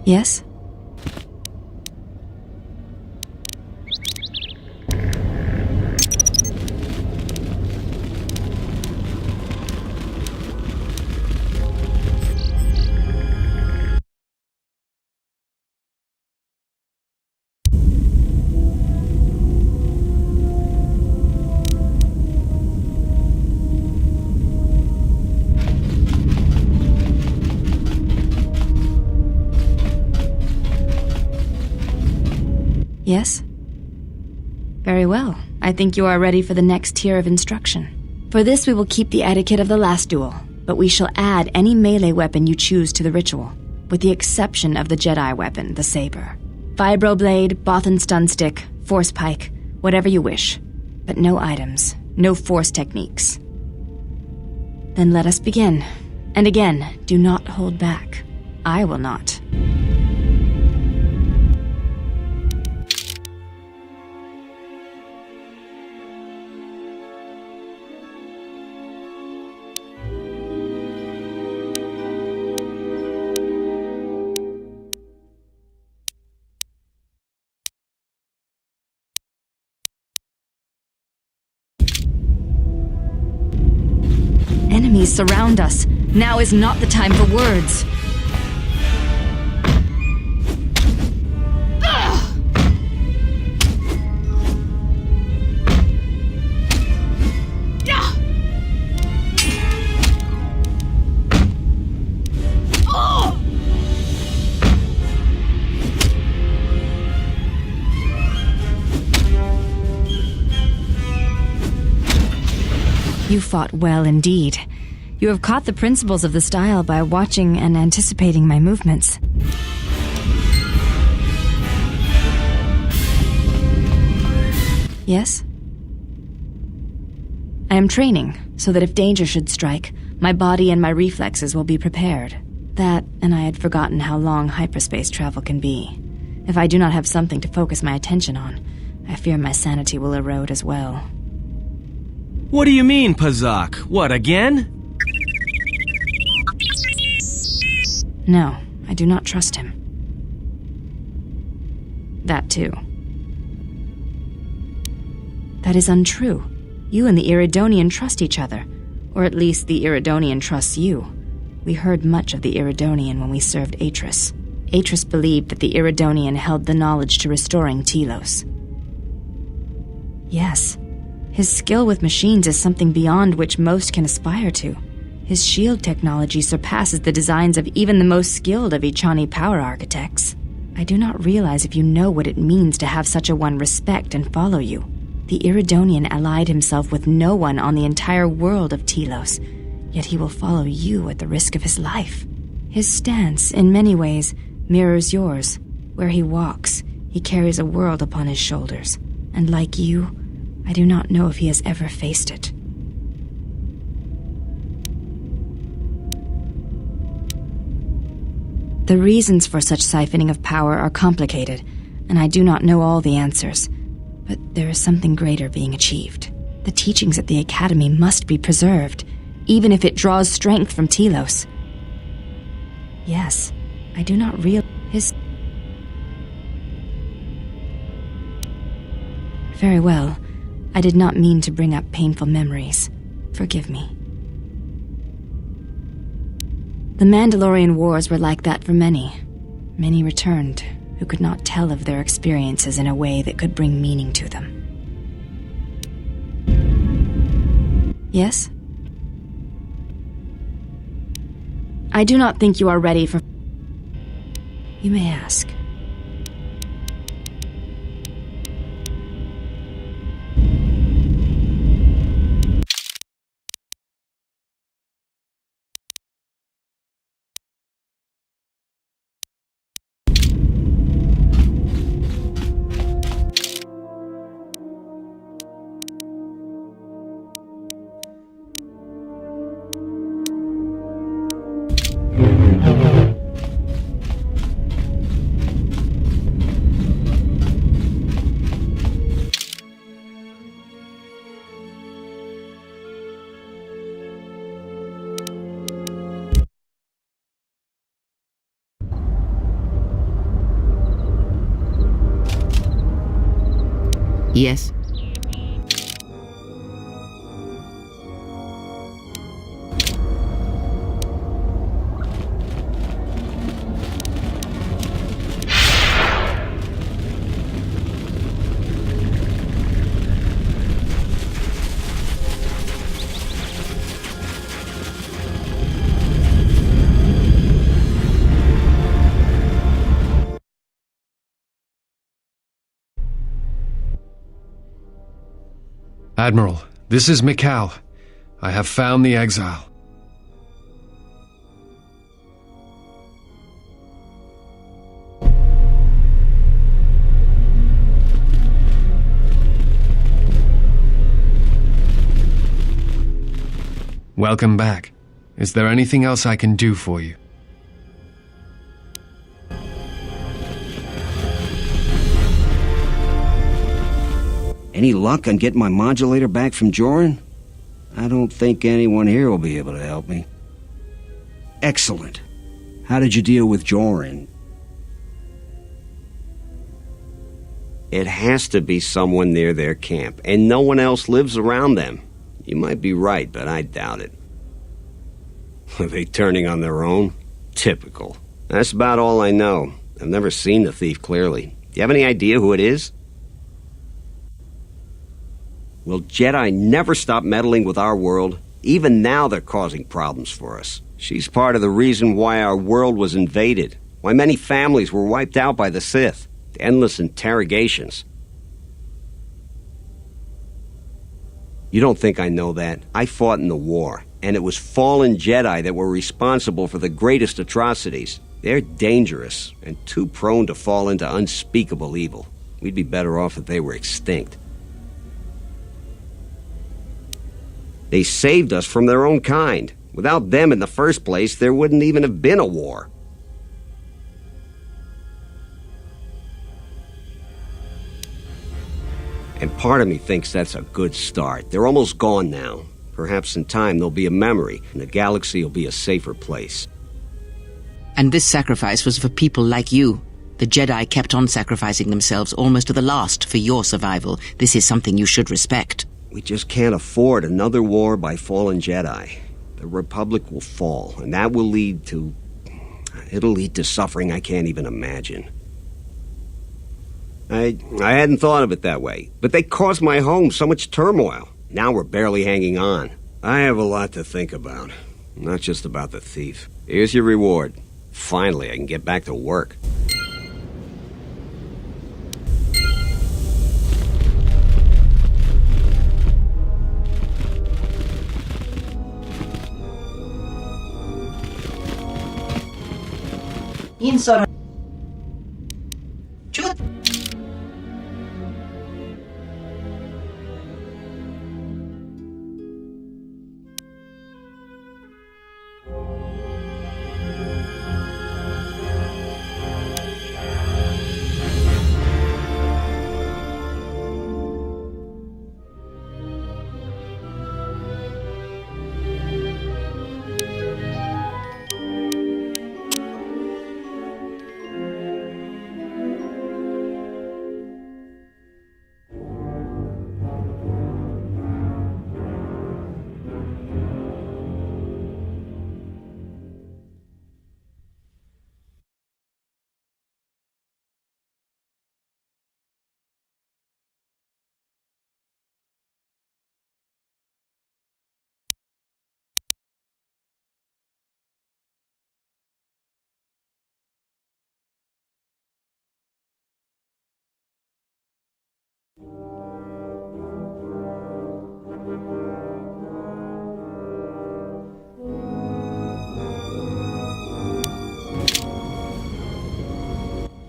Yes? Yes? Very well. I think you are ready for the next tier of instruction. For this we will keep the etiquette of the last duel, but we shall add any melee weapon you choose to the ritual, with the exception of the Jedi weapon, the saber. Vibroblade, Bothan stun stick, force pike, whatever you wish. But no items, no force techniques. Then let us begin. And again, do not hold back. I will not. Enemies surround us. Now is not the time for words. You fought well indeed. You have caught the principles of the style by watching and anticipating my movements. Yes? I am training, so that if danger should strike, my body and my reflexes will be prepared. That, and I had forgotten how long hyperspace travel can be. If I do not have something to focus my attention on, I fear my sanity will erode as well. What do you mean, Pazak? What, again? No, I do not trust him. That too. That is untrue. You and the Iridonian trust each other. Or at least the Iridonian trusts you. We heard much of the Iridonian when we served Atris. Atris believed that the Iridonian held the knowledge to restoring Telos. Yes. His skill with machines is something beyond which most can aspire to. His shield technology surpasses the designs of even the most skilled of Ichani power architects. I do not realize if you know what it means to have such a one respect and follow you. The Iridonian allied himself with no one on the entire world of Telos, yet he will follow you at the risk of his life. His stance, in many ways, mirrors yours. Where he walks, he carries a world upon his shoulders, and like you, I do not know if he has ever faced it. The reasons for such siphoning of power are complicated, and I do not know all the answers. But there is something greater being achieved. The teachings at the Academy must be preserved, even if it draws strength from Telos. Yes, I do not realize his... Very well. I did not mean to bring up painful memories. Forgive me. The Mandalorian Wars were like that for many. Many returned, who could not tell of their experiences in a way that could bring meaning to them. Yes? I do not think you are ready for... You may ask. Yes. Admiral, this is Mikal. I have found the exile. Welcome back. Is there anything else I can do for you? Any luck on getting my modulator back from Joran? I don't think anyone here will be able to help me. Excellent. How did you deal with Joran? It has to be someone near their camp, and no one else lives around them. You might be right, but I doubt it. Are they turning on their own? Typical. That's about all I know. I've never seen the thief clearly. Do you have any idea who it is? Well, Jedi never stop meddling with our world. Even now they're causing problems for us. She's part of the reason why our world was invaded, why many families were wiped out by the Sith, the endless interrogations. You don't think I know that? I fought in the war, and it was fallen Jedi that were responsible for the greatest atrocities. They're dangerous and too prone to fall into unspeakable evil. We'd be better off if they were extinct. They saved us from their own kind. Without them in the first place, there wouldn't even have been a war. And part of me thinks that's a good start. They're almost gone now. Perhaps in time there'll be a memory, and the galaxy will be a safer place. And this sacrifice was for people like you. The Jedi kept on sacrificing themselves almost to the last for your survival. This is something you should respect. We just can't afford another war by fallen Jedi. The Republic will fall, and that will lead to... it'll lead to suffering I can't even imagine. I hadn't thought of it that way, but they caused my home so much turmoil. Now we're barely hanging on. I have a lot to think about, not just about the thief. Here's your reward. Finally, I can get back to work. Insor. Chut.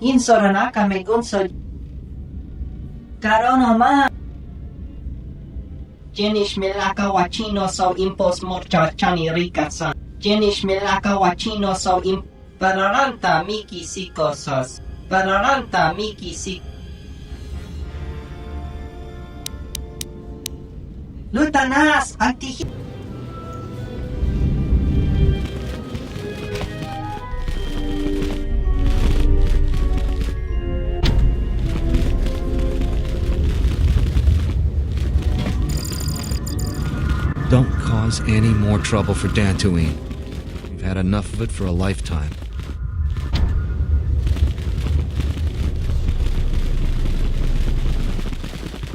Insoranaka me gunso. Karonoma. Jenish milaka wachino so impos morcha chani rikasan. Jenish milaka wachino so Pararanta miki sikosas. Pararanta miki sik. Lutanas anti. cause any more trouble for Dantooine. We've had enough of it for a lifetime.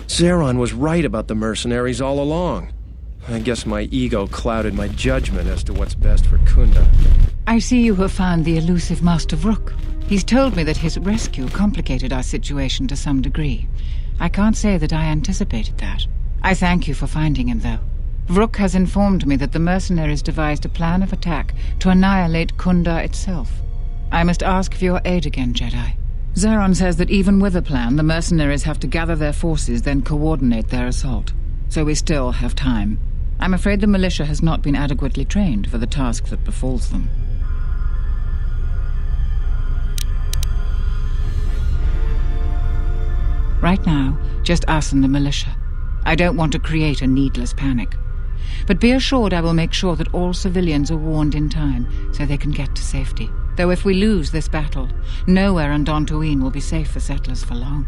Zeron was right about the mercenaries all along. I guess my ego clouded my judgment as to what's best for Kunda. I see you have found the elusive Master Vrook. He's told me that his rescue complicated our situation to some degree. I can't say that I anticipated that. I thank you for finding him, though. Vrook has informed me that the mercenaries devised a plan of attack to annihilate Kunda itself. I must ask for your aid again, Jedi. Zeron says that even with a plan, the mercenaries have to gather their forces, then coordinate their assault. So we still have time. I'm afraid the militia has not been adequately trained for the task that befalls them. Right now, just us and the militia. I don't want to create a needless panic. But be assured I will make sure that all civilians are warned in time so they can get to safety. Though if we lose this battle, nowhere on Dantooine will be safe for settlers for long.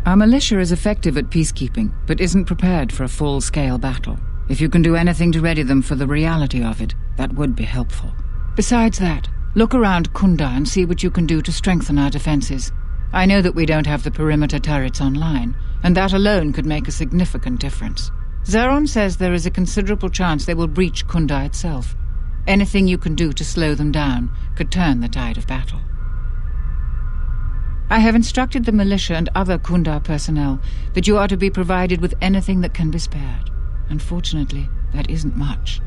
Our militia is effective at peacekeeping, but isn't prepared for a full-scale battle. If you can do anything to ready them for the reality of it, that would be helpful. Besides that, look around Kunda and see what you can do to strengthen our defenses. I know that we don't have the perimeter turrets online, and that alone could make a significant difference. Zeron says there is a considerable chance they will breach Kunda itself. Anything you can do to slow them down could turn the tide of battle. I have instructed the militia and other Kunda personnel that you are to be provided with anything that can be spared. Unfortunately, that isn't much.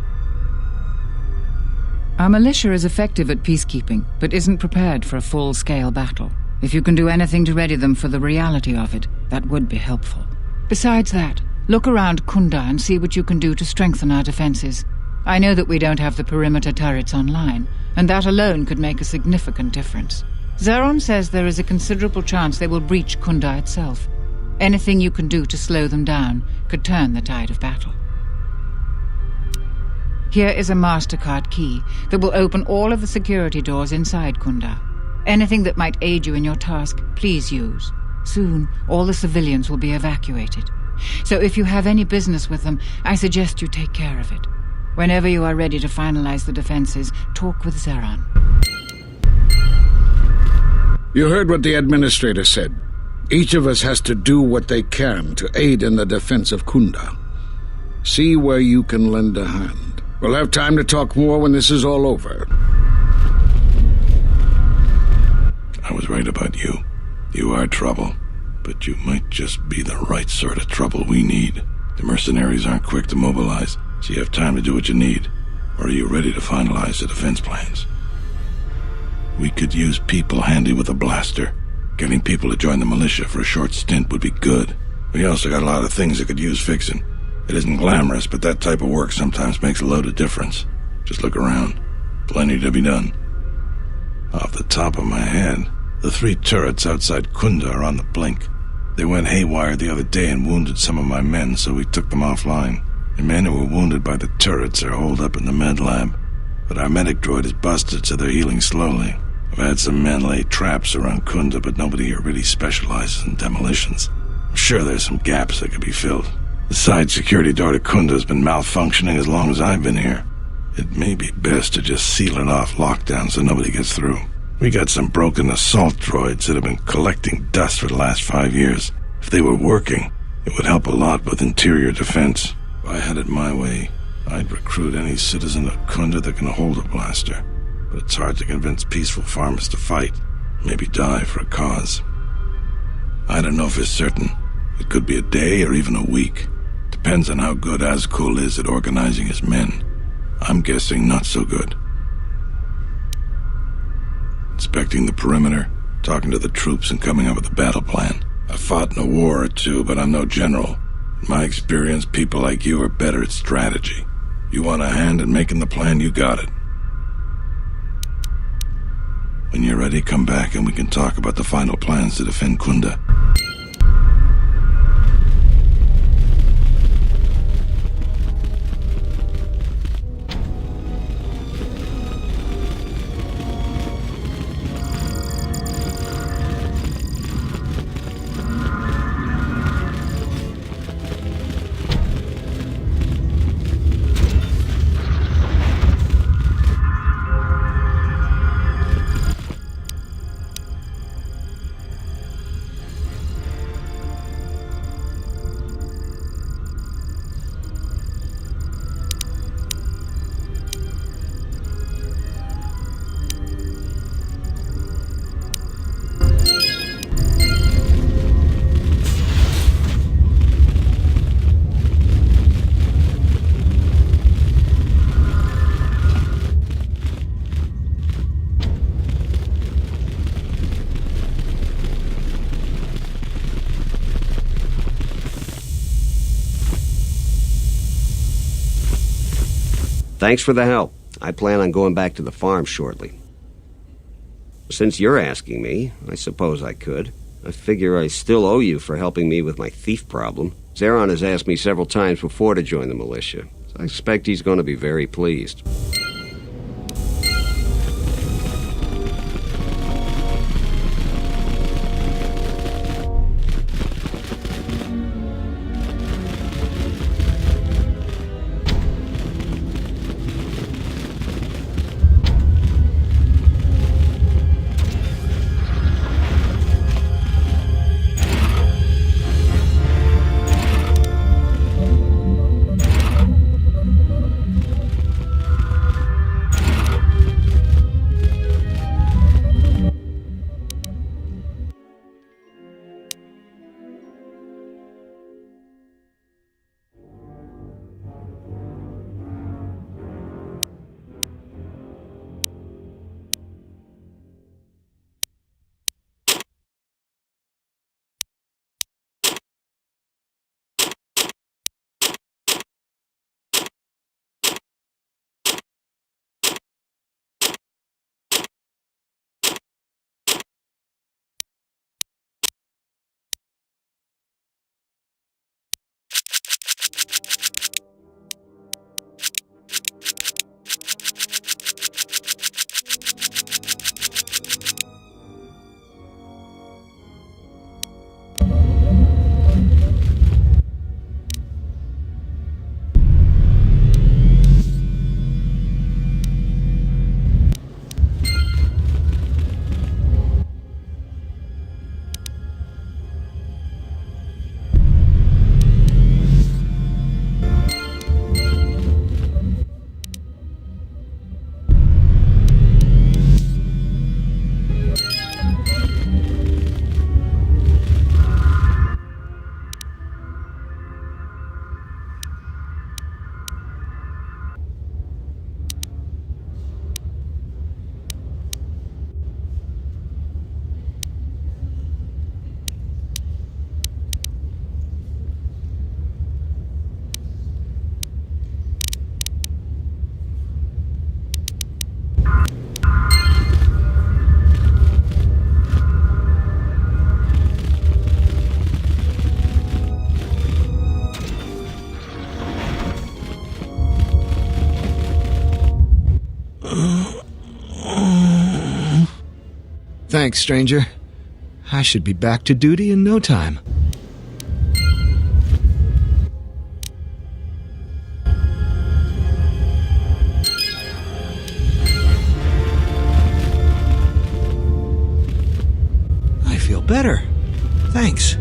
Our militia is effective at peacekeeping, but isn't prepared for a full-scale battle. If you can do anything to ready them for the reality of it, that would be helpful. Besides that, look around Kunda and see what you can do to strengthen our defenses. I know that we don't have the perimeter turrets online, and that alone could make a significant difference. Zeron says there is a considerable chance they will breach Kunda itself. Anything you can do to slow them down could turn the tide of battle. Here is a MasterCard key that will open all of the security doors inside Kunda. Anything that might aid you in your task, please use. Soon, all the civilians will be evacuated. So if you have any business with them, I suggest you take care of it. Whenever you are ready to finalize the defenses, talk with Zeron. You heard what the administrator said. Each of us has to do what they can to aid in the defense of Kunda. See where you can lend a hand. We'll have time to talk more when this is all over. I was right about you. You are trouble, but you might just be the right sort of trouble we need. The mercenaries aren't quick to mobilize, so you have time to do what you need. Or are you ready to finalize the defense plans? We could use people handy with a blaster. Getting people to join the militia for a short stint would be good. We also got a lot of things that could use fixing. It isn't glamorous, but that type of work sometimes makes a load of difference. Just look around. Plenty to be done. Off the top of my head, the 3 turrets outside Kunda are on the blink. They went haywire the other day and wounded some of my men, so we took them offline. The men who were wounded by the turrets are holed up in the med lab. But our medic droid is busted, so they're healing slowly. I've had some men lay traps around Kunda, but nobody here really specializes in demolitions. I'm sure there's some gaps that could be filled. The side security door to Kunda has been malfunctioning as long as I've been here. It may be best to just seal it off lockdown so nobody gets through. We got some broken assault droids that have been collecting dust for the last 5 years. If they were working, it would help a lot with interior defense. If I had it my way, I'd recruit any citizen of Kunda that can hold a blaster. But it's hard to convince peaceful farmers to fight, maybe die for a cause. I don't know for certain. It could be a day or even a week. Depends on how good Azkul is at organizing his men. I'm guessing not so good. Inspecting the perimeter, talking to the troops and coming up with a battle plan. I've fought in a war or two, but I'm no general. In my experience, people like you are better at strategy. You want a hand in making the plan, you got it. When you're ready, come back and we can talk about the final plans to defend Kunda. Thanks for the help. I plan on going back to the farm shortly. Since you're asking me, I suppose I could. I figure I still owe you for helping me with my thief problem. Zeron has asked me several times before to join the militia, so I expect he's going to be very pleased. Thanks, stranger. I should be back to duty in no time. I feel better. Thanks.